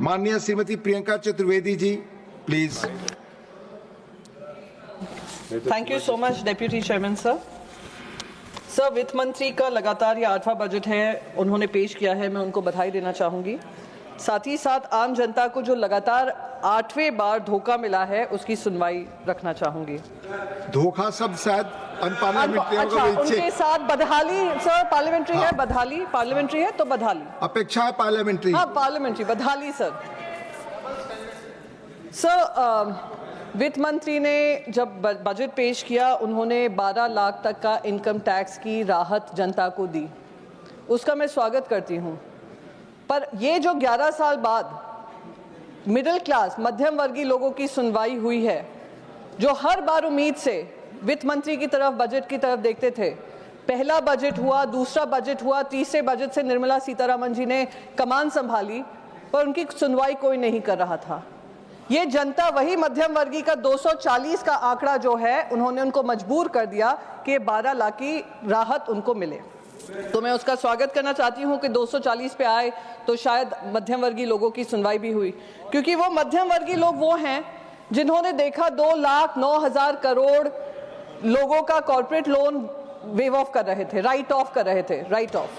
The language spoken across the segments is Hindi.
माननीय Shrimati Priyanka Chaturvedi ji, please. Thank you so much deputy chairman sir. Sir, वित्त मंत्री का लगातार ये 8वां बजट है, उन्होंने पेश किया है, मैं उनको बधाई देना चाहूँगी। साथ ही साथ आम जनता को जो लगातार 8वें बार धोखा मिला है उसकी सुनवाई रखना चाहूँगी। धोखा शब्द शायद अनपार्लियामेंट्री अच्छा, उनके साथ बदहाली सर, पार्लियामेंट्री है, बदहाली पार्लियामेंट्री है तो बदहाली अपेक्षा है पार्लियामेंट्री। हाँ, पार्लियामेंट्री बदहाली सर। सर, वित्त मंत्री ने जब बजट पेश किया, उन्होंने 12 लाख तक का इनकम टैक्स की राहत जनता को दी, उसका मैं स्वागत करती हूँ। पर ये जो 11 साल बाद मिडिल क्लास मध्यम वर्गीय लोगों की सुनवाई हुई है, जो हर बार उम्मीद से वित्त मंत्री की तरफ, बजट की तरफ देखते थे, पहला बजट हुआ, दूसरा बजट हुआ, तीसरे बजट से निर्मला सीतारमण जी ने कमान संभाली, पर उनकी सुनवाई कोई नहीं कर रहा था। ये जनता वही मध्यम वर्गीय का 240 का आंकड़ा जो है, उन्होंने उनको मजबूर कर दिया कि 12 लाख की राहत उनको मिले। तो मैं उसका स्वागत करना चाहती हूँ कि 240 पे आए तो शायद मध्यम वर्गीय लोगों की सुनवाई भी हुई, क्योंकि वो मध्यम वर्गीय लोग वो हैं जिन्होंने देखा 2,09,000 करोड़ लोगों का कॉर्पोरेट लोन वेव ऑफ कर रहे थे, राइट ऑफ कर रहे थे, राइट ऑफ।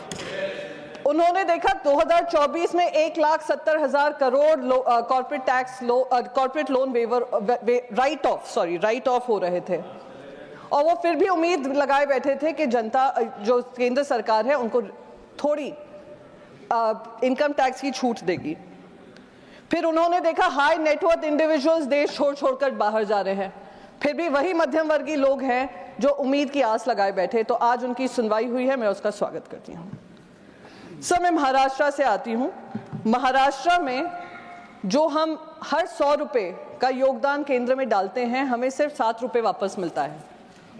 उन्होंने देखा 2024 में 1,70,000 crore corporate tax corporate loan waiver write off हो रहे थे, और वो फिर भी उम्मीद लगाए बैठे थे कि जनता, जो केंद्र सरकार है, उनको थोड़ी इनकम टैक्स की छूट देगी। फिर उन्होंने देखा हाई नेटवर्थ इंडिविजुअल्स देश छोड़कर बाहर जा रहे हैं, फिर भी वही मध्यम वर्गीय लोग हैं जो उम्मीद की आस लगाए बैठे, तो आज उनकी सुनवाई हुई है, मैं उसका स्वागत करती हूँ। सर, मैं महाराष्ट्र से आती हूँ। महाराष्ट्र में जो हम हर 100 रुपये का योगदान केंद्र में डालते हैं, हमें सिर्फ 7 रुपये वापस मिलता है।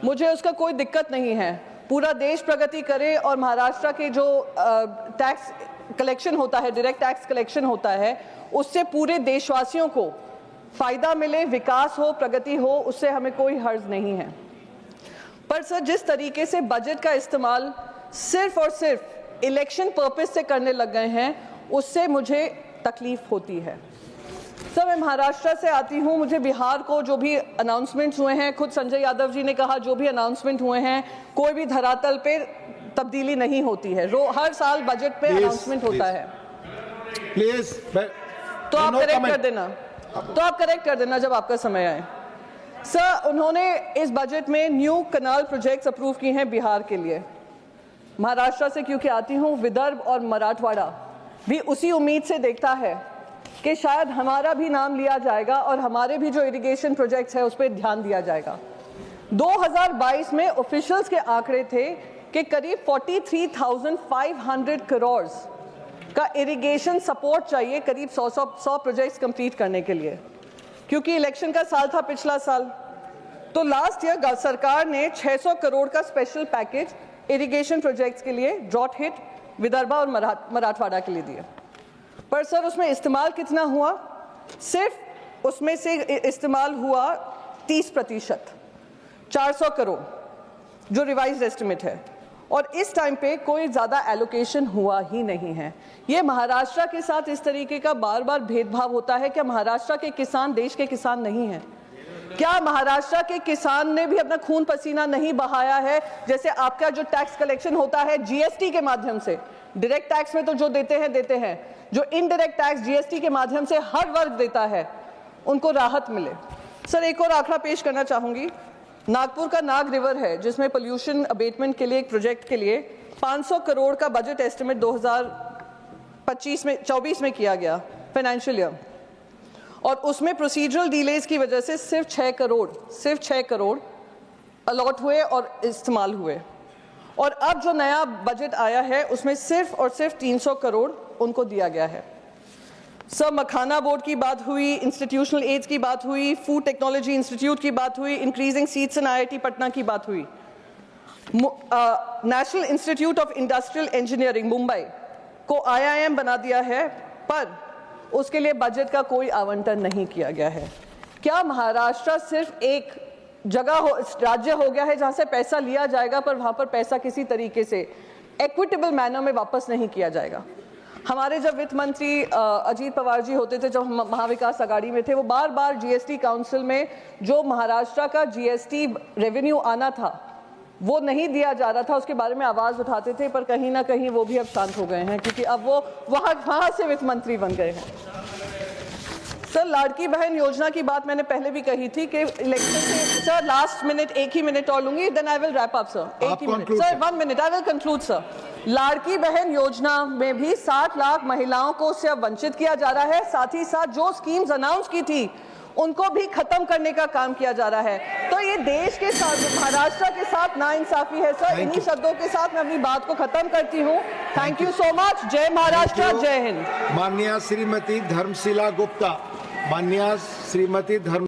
मुझे उसका कोई दिक्कत नहीं है, पूरा देश प्रगति करे और महाराष्ट्र के जो टैक्स कलेक्शन होता है, डायरेक्ट टैक्स कलेक्शन होता है, उससे पूरे देशवासियों को फायदा मिले, विकास हो, प्रगति हो, उससे हमें कोई हर्ज नहीं है। पर सर, जिस तरीके से बजट का इस्तेमाल सिर्फ और सिर्फ इलेक्शन पर्पस से करने लग गए हैं, उससे मुझे तकलीफ होती है। सर, मैं महाराष्ट्र से आती हूँ। मुझे बिहार को जो भी अनाउंसमेंट्स हुए हैं, खुद संजय यादव जी ने कहा, जो भी अनाउंसमेंट हुए हैं, कोई भी धरातल पे तब्दीली नहीं होती है। हर साल बजट पे अनाउंसमेंट होता है। प्लीज, तो आप करेक्ट कर देना जब आपका समय आए। सर, उन्होंने इस बजट में न्यू कनाल प्रोजेक्ट्स अप्रूव किए हैं बिहार के लिए। महाराष्ट्र से क्योंकि आती हूँ, विदर्भ और मराठवाड़ा भी उसी उम्मीद से देखता है कि शायद हमारा भी नाम लिया जाएगा और हमारे भी जो इरिगेशन प्रोजेक्ट्स है उस पर ध्यान दिया जाएगा। 2022 में ऑफिशियल्स के आंकड़े थे कि करीब 43,500 करोड़ का इरिगेशन सपोर्ट चाहिए, करीब 100 प्रोजेक्ट्स कंप्लीट करने के लिए, क्योंकि इलेक्शन का साल था पिछला साल। तो लास्ट ईयर सरकार ने 600 करोड़ का स्पेशल पैकेज इरिगेशन प्रोजेक्ट्स के लिए ड्रॉट हिट विदर्भ और मराठवाड़ा के लिए दिए। पर सर, उसमें इस्तेमाल कितना हुआ? सिर्फ उसमें से इस्तेमाल हुआ 30%, 400 करोड़ जो रिवाइज्ड एस्टिमेट है, और इस टाइम पे कोई ज़्यादा एलोकेशन हुआ ही नहीं है। ये महाराष्ट्र के साथ इस तरीके का बार बार भेदभाव होता है। क्या महाराष्ट्र के किसान देश के किसान नहीं हैं? क्या महाराष्ट्र के किसान ने भी अपना खून पसीना नहीं बहाया है? जैसे आपका जो टैक्स कलेक्शन होता है जीएसटी के माध्यम से, डायरेक्ट टैक्स में तो जो देते हैं, जो इनडायरेक्ट टैक्स जीएसटी के माध्यम से हर वर्ग देता है, उनको राहत मिले। सर, एक और आंकड़ा पेश करना चाहूंगी। नागपुर का नाग रिवर है, जिसमें पोल्यूशन अबेटमेंट के लिए एक प्रोजेक्ट के लिए 500 करोड़ का बजट एस्टिमेट 2024 में किया गया फाइनेंशियल ईयर, और उसमें प्रोसीजरल डिलेज की वजह से सिर्फ 6 करोड़ अलॉट हुए और इस्तेमाल हुए। और अब जो नया बजट आया है उसमें सिर्फ और सिर्फ 300 करोड़ उनको दिया गया है। सर, मखाना बोर्ड की बात हुई, इंस्टीट्यूशनल एड्स की बात हुई, फूड टेक्नोलॉजी इंस्टीट्यूट की बात हुई, increasing seats in IIT Patna की बात हुई, national institute of industrial engineering Mumbai को आईआईएम बना दिया है, पर उसके लिए बजट का कोई आवंटन नहीं किया गया है। क्या महाराष्ट्र सिर्फ एक राज्य हो गया है जहां से पैसा लिया जाएगा, पर वहां पर पैसा किसी तरीके से इक्विटेबल मैनर में वापस नहीं किया जाएगा? हमारे जब वित्त मंत्री अजीत पवार जी होते थे, जब हम महाविकास आघाड़ी में थे, वो बार बार जीएसटी काउंसिल में जो महाराष्ट्र का जीएसटी रेवेन्यू आना था वो नहीं दिया जा रहा था, उसके बारे में आवाज उठाते थे, पर कहीं ना कहीं वो भी अब शांत हो गए हैं क्योंकि अब वो वहां से वित्त मंत्री बन गए हैं। सर, लाड़की बहन योजना की बात मैंने पहले भी कही थी कि इलेक्शन से सर लास्ट मिनट, एक ही मिनट और लूंगी, then I will wrap up sir. एक ही minute sir, 1 minute, I will conclude sir. Ladki Bahin Yojana में भी 60 लाख महिलाओं को उससे अब वंचित किया जा रहा है। साथ ही साथ जो स्कीम्स अनाउंस की थी उनको भी खत्म करने का काम किया जा रहा है। तो ये देश के साथ, महाराष्ट्र के साथ नाइंसाफी है सर। इन्हीं शब्दों के साथ मैं अपनी बात को खत्म करती हूँ। Thank you so much. जय महाराष्ट्र, जय हिंद। माननीय श्रीमती धर्मशिला गुप्ता, माननीय श्रीमती धर्म